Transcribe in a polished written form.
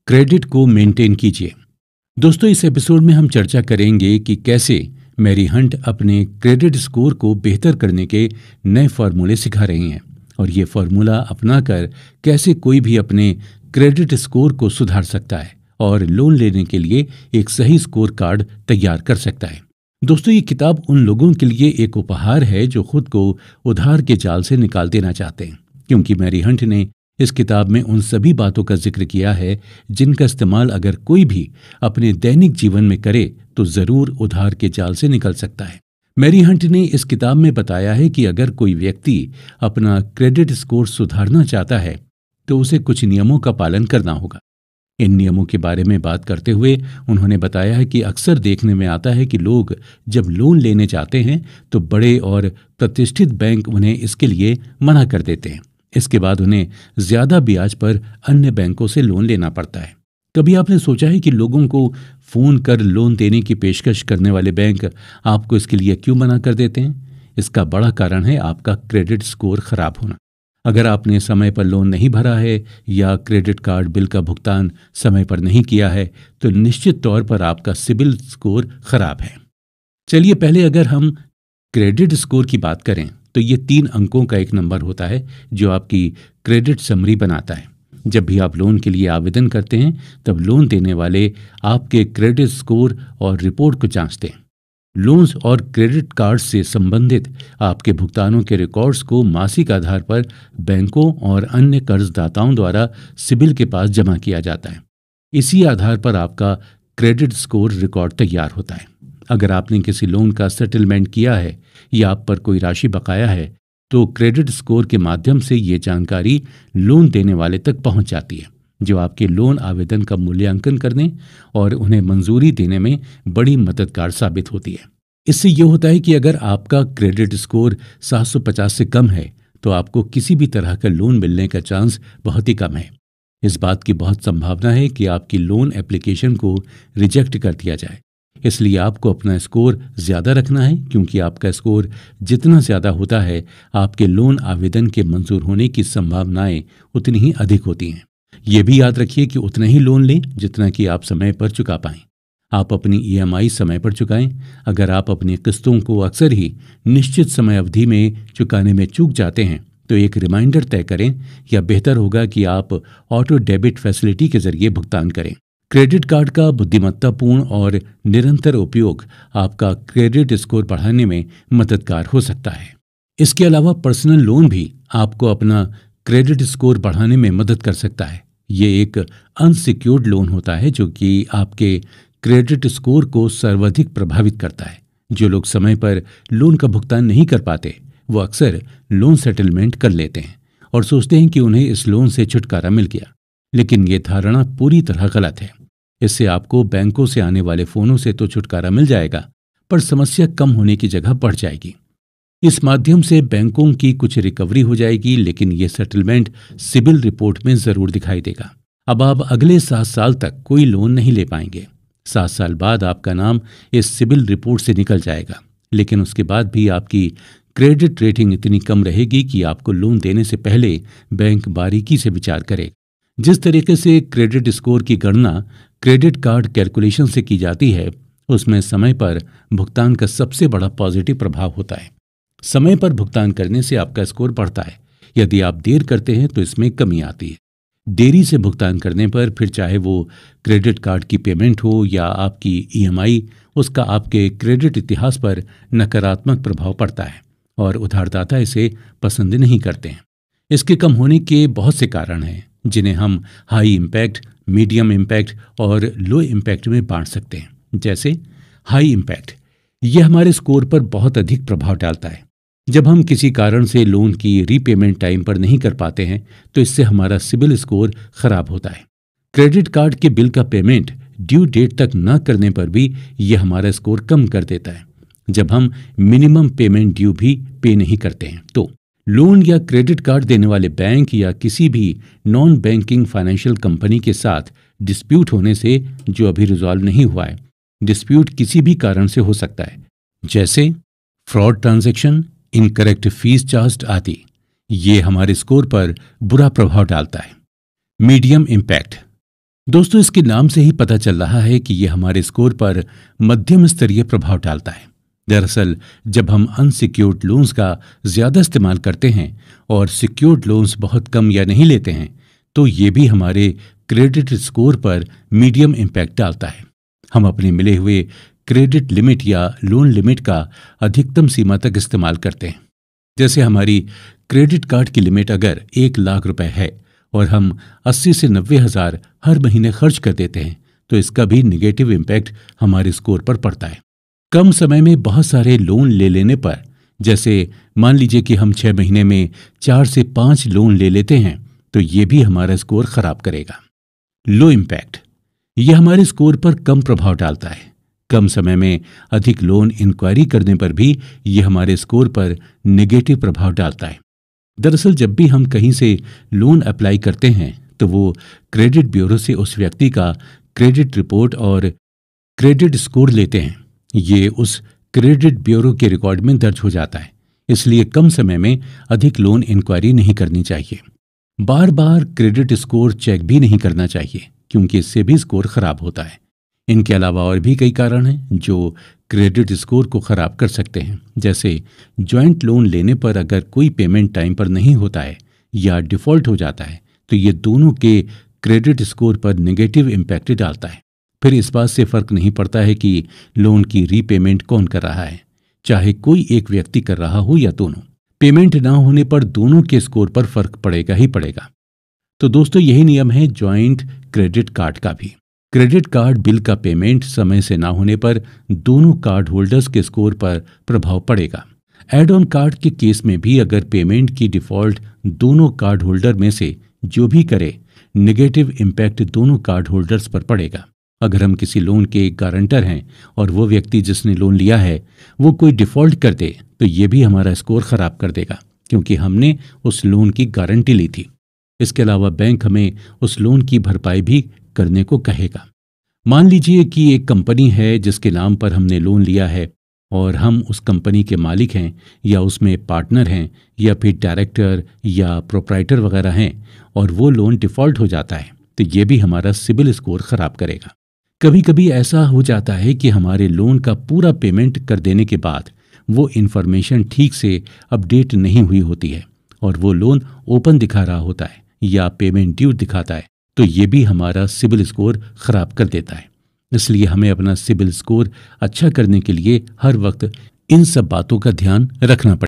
Credit को maintain कीजिए। दोस्तों, इस एपिसोड में हम चर्चा करेंगे कि कैसे मैरी हंट अपने क्रेडिट स्कोर को बेहतर करने के नए फार्मूले सिखा रही हैं और ये फार्मूला अपनाकर कैसे कोई भी अपने क्रेडिट स्कोर को सुधार सकता है और लोन लेने के लिए एक सही स्कोर कार्ड तैयार कर सकता है। दोस्तों, ये किताब उन लोगों के लिए एक उपहार है जो खुद को उधार के जाल से निकाल देना चाहते हैं, क्योंकि मैरी हंट ने इस किताब में उन सभी बातों का जिक्र किया है जिनका इस्तेमाल अगर कोई भी अपने दैनिक जीवन में करे तो जरूर उधार के जाल से निकल सकता है। मैरी हंट ने इस किताब में बताया है कि अगर कोई व्यक्ति अपना क्रेडिट स्कोर सुधारना चाहता है तो उसे कुछ नियमों का पालन करना होगा। इन नियमों के बारे में बात करते हुए उन्होंने बताया है कि अक्सर देखने में आता है कि लोग जब लोन लेने जाते हैं तो बड़े और प्रतिष्ठित बैंक उन्हें इसके लिए मना कर देते हैं। इसके बाद उन्हें ज्यादा ब्याज पर अन्य बैंकों से लोन लेना पड़ता है। कभी आपने सोचा है कि लोगों को फोन कर लोन देने की पेशकश करने वाले बैंक आपको इसके लिए क्यों मना कर देते हैं? इसका बड़ा कारण है आपका क्रेडिट स्कोर खराब होना। अगर आपने समय पर लोन नहीं भरा है या क्रेडिट कार्ड बिल का भुगतान समय पर नहीं किया है तो निश्चित तौर पर आपका सिबिल स्कोर खराब है। चलिए, पहले अगर हम क्रेडिट स्कोर की बात करें तो ये 3 अंकों का एक नंबर होता है जो आपकी क्रेडिट समरी बनाता है। जब भी आप लोन के लिए आवेदन करते हैं तब लोन देने वाले आपके क्रेडिट स्कोर और रिपोर्ट को जांचते हैं। लोन्स और क्रेडिट कार्ड से संबंधित आपके भुगतानों के रिकॉर्ड्स को मासिक आधार पर बैंकों और अन्य कर्जदाताओं द्वारा सिबिल के पास जमा किया जाता है। इसी आधार पर आपका क्रेडिट स्कोर रिकॉर्ड तैयार होता है। अगर आपने किसी लोन का सेटलमेंट किया है या आप पर कोई राशि बकाया है तो क्रेडिट स्कोर के माध्यम से ये जानकारी लोन देने वाले तक पहुंच जाती है, जो आपके लोन आवेदन का मूल्यांकन करने और उन्हें मंजूरी देने में बड़ी मददगार साबित होती है। इससे ये होता है कि अगर आपका क्रेडिट स्कोर 750 से कम है तो आपको किसी भी तरह का लोन मिलने का चांस बहुत ही कम है। इस बात की बहुत संभावना है कि आपकी लोन एप्लीकेशन को रिजेक्ट कर दिया जाए। इसलिए आपको अपना स्कोर ज्यादा रखना है, क्योंकि आपका स्कोर जितना ज्यादा होता है आपके लोन आवेदन के मंजूर होने की संभावनाएं उतनी ही अधिक होती हैं। ये भी याद रखिए कि उतना ही लोन लें जितना कि आप समय पर चुका पाएं। आप अपनी EMI समय पर चुकाएं। अगर आप अपनी किस्तों को अक्सर ही निश्चित समय अवधि में चुकाने में चूक जाते हैं तो एक रिमाइंडर तय करें, या बेहतर होगा कि आप ऑटो डेबिट फैसिलिटी के जरिए भुगतान करें। क्रेडिट कार्ड का बुद्धिमत्तापूर्ण और निरंतर उपयोग आपका क्रेडिट स्कोर बढ़ाने में मददगार हो सकता है। इसके अलावा पर्सनल लोन भी आपको अपना क्रेडिट स्कोर बढ़ाने में मदद कर सकता है। ये एक अनसिक्योर्ड लोन होता है जो कि आपके क्रेडिट स्कोर को सर्वाधिक प्रभावित करता है। जो लोग समय पर लोन का भुगतान नहीं कर पाते वो अक्सर लोन सेटलमेंट कर लेते हैं और सोचते हैं कि उन्हें इस लोन से छुटकारा मिल गया, लेकिन ये धारणा पूरी तरह गलत है। इससे आपको बैंकों से आने वाले फोनों से तो छुटकारा मिल जाएगा, पर समस्या कम होने की जगह बढ़ जाएगी। इस माध्यम से बैंकों की कुछ रिकवरी हो जाएगी, लेकिन ये सेटलमेंट सिबिल रिपोर्ट में जरूर दिखाई देगा। अब आप अगले 7 साल तक कोई लोन नहीं ले पाएंगे। 7 साल बाद आपका नाम इस सिबिल रिपोर्ट से निकल जाएगा, लेकिन उसके बाद भी आपकी क्रेडिट रेटिंग इतनी कम रहेगी कि आपको लोन देने से पहले बैंक बारीकी से विचार करेगा। जिस तरीके से क्रेडिट स्कोर की गणना क्रेडिट कार्ड कैलकुलेशन से की जाती है उसमें समय पर भुगतान का सबसे बड़ा पॉजिटिव प्रभाव होता है। समय पर भुगतान करने से आपका स्कोर बढ़ता है। यदि आप देर करते हैं तो इसमें कमी आती है। देरी से भुगतान करने पर फिर चाहे वो क्रेडिट कार्ड की पेमेंट हो या आपकी EMI, उसका आपके क्रेडिट इतिहास पर नकारात्मक प्रभाव पड़ता है और उधारदाता इसे पसंद नहीं करते हैं। इसके कम होने के बहुत से कारण हैं जिन्हें हम हाई इम्पैक्ट, मीडियम इम्पैक्ट और लो इम्पैक्ट में बांट सकते हैं। जैसे हाई इम्पैक्ट, यह हमारे स्कोर पर बहुत अधिक प्रभाव डालता है। जब हम किसी कारण से लोन की रीपेमेंट टाइम पर नहीं कर पाते हैं तो इससे हमारा सिबिल स्कोर खराब होता है। क्रेडिट कार्ड के बिल का पेमेंट ड्यू डेट तक न करने पर भी यह हमारा स्कोर कम कर देता है। जब हम मिनिमम पेमेंट ड्यू भी पे नहीं करते हैं तो लोन या क्रेडिट कार्ड देने वाले बैंक या किसी भी नॉन बैंकिंग फाइनेंशियल कंपनी के साथ डिस्प्यूट होने से, जो अभी रिजॉल्व नहीं हुआ है, डिस्प्यूट किसी भी कारण से हो सकता है, जैसे fraud transaction, incorrect fees charge आदि। ये हमारे स्कोर पर बुरा प्रभाव डालता है। मीडियम इम्पैक्ट, दोस्तों, इसके नाम से ही पता चल रहा है कि ये हमारे स्कोर पर मध्यम स्तरीय प्रभाव डालता है। दरअसल जब हम अनसिक्योर्ड लोन्स का ज्यादा इस्तेमाल करते हैं और सिक्योर्ड लोन्स बहुत कम या नहीं लेते हैं, तो ये भी हमारे क्रेडिट स्कोर पर मीडियम इम्पैक्ट डालता है। हम अपने मिले हुए क्रेडिट लिमिट या लोन लिमिट का अधिकतम सीमा तक इस्तेमाल करते हैं। जैसे हमारी क्रेडिट कार्ड की लिमिट अगर 1 लाख रुपए है और हम 80 से 90 हज़ार हर महीने खर्च कर देते हैं, तो इसका भी निगेटिव इम्पैक्ट हमारे स्कोर पर पड़ता है। कम समय में बहुत सारे लोन ले लेने पर, जैसे मान लीजिए कि हम 6 महीने में 4 से 5 लोन ले लेते हैं, तो ये भी हमारा स्कोर खराब करेगा। लो इम्पैक्ट, ये हमारे स्कोर पर कम प्रभाव डालता है। कम समय में अधिक लोन इंक्वायरी करने पर भी ये हमारे स्कोर पर नेगेटिव प्रभाव डालता है। दरअसल जब भी हम कहीं से लोन अप्लाई करते हैं, तो वो क्रेडिट ब्यूरो से उस व्यक्ति का क्रेडिट रिपोर्ट और क्रेडिट स्कोर लेते हैं। ये उस क्रेडिट ब्यूरो के रिकॉर्ड में दर्ज हो जाता है। इसलिए कम समय में अधिक लोन इंक्वायरी नहीं करनी चाहिए। बार बार क्रेडिट स्कोर चेक भी नहीं करना चाहिए, क्योंकि इससे भी स्कोर खराब होता है। इनके अलावा और भी कई कारण हैं जो क्रेडिट स्कोर को खराब कर सकते हैं। जैसे जॉइंट लोन लेने पर अगर कोई पेमेंट टाइम पर नहीं होता है या डिफॉल्ट हो जाता है, तो ये दोनों के क्रेडिट स्कोर पर नेगेटिव इम्पैक्ट डालता है। फिर इस बात से फर्क नहीं पड़ता है कि लोन की रीपेमेंट कौन कर रहा है, चाहे कोई एक व्यक्ति कर रहा हो या दोनों। पेमेंट ना होने पर दोनों के स्कोर पर फर्क पड़ेगा ही पड़ेगा। तो दोस्तों, यही नियम है जॉइंट क्रेडिट कार्ड का भी। क्रेडिट कार्ड बिल का पेमेंट समय से ना होने पर दोनों कार्ड होल्डर्स के स्कोर पर प्रभाव पड़ेगा। एड ऑन कार्ड के केस में भी अगर पेमेंट की डिफॉल्ट दोनों कार्ड होल्डर में से जो भी करे, नेगेटिव इम्पैक्ट दोनों कार्ड होल्डर्स पर पड़ेगा। अगर हम किसी लोन के गारंटर हैं और वो व्यक्ति जिसने लोन लिया है वो कोई डिफॉल्ट कर दे, तो ये भी हमारा स्कोर खराब कर देगा, क्योंकि हमने उस लोन की गारंटी ली थी। इसके अलावा बैंक हमें उस लोन की भरपाई भी करने को कहेगा। मान लीजिए कि एक कंपनी है जिसके नाम पर हमने लोन लिया है और हम उस कंपनी के मालिक हैं या उसमें पार्टनर हैं या फिर डायरेक्टर या प्रोप्राइटर वगैरह हैं, और वो लोन डिफॉल्ट हो जाता है, तो ये भी हमारा सिबिल स्कोर खराब करेगा। कभी कभी ऐसा हो जाता है कि हमारे लोन का पूरा पेमेंट कर देने के बाद वो इन्फॉर्मेशन ठीक से अपडेट नहीं हुई होती है और वो लोन ओपन दिखा रहा होता है या पेमेंट ड्यू दिखाता है, तो ये भी हमारा सिबिल स्कोर खराब कर देता है। इसलिए हमें अपना सिबिल स्कोर अच्छा करने के लिए हर वक्त इन सब बातों का ध्यान रखना पड़ेगा।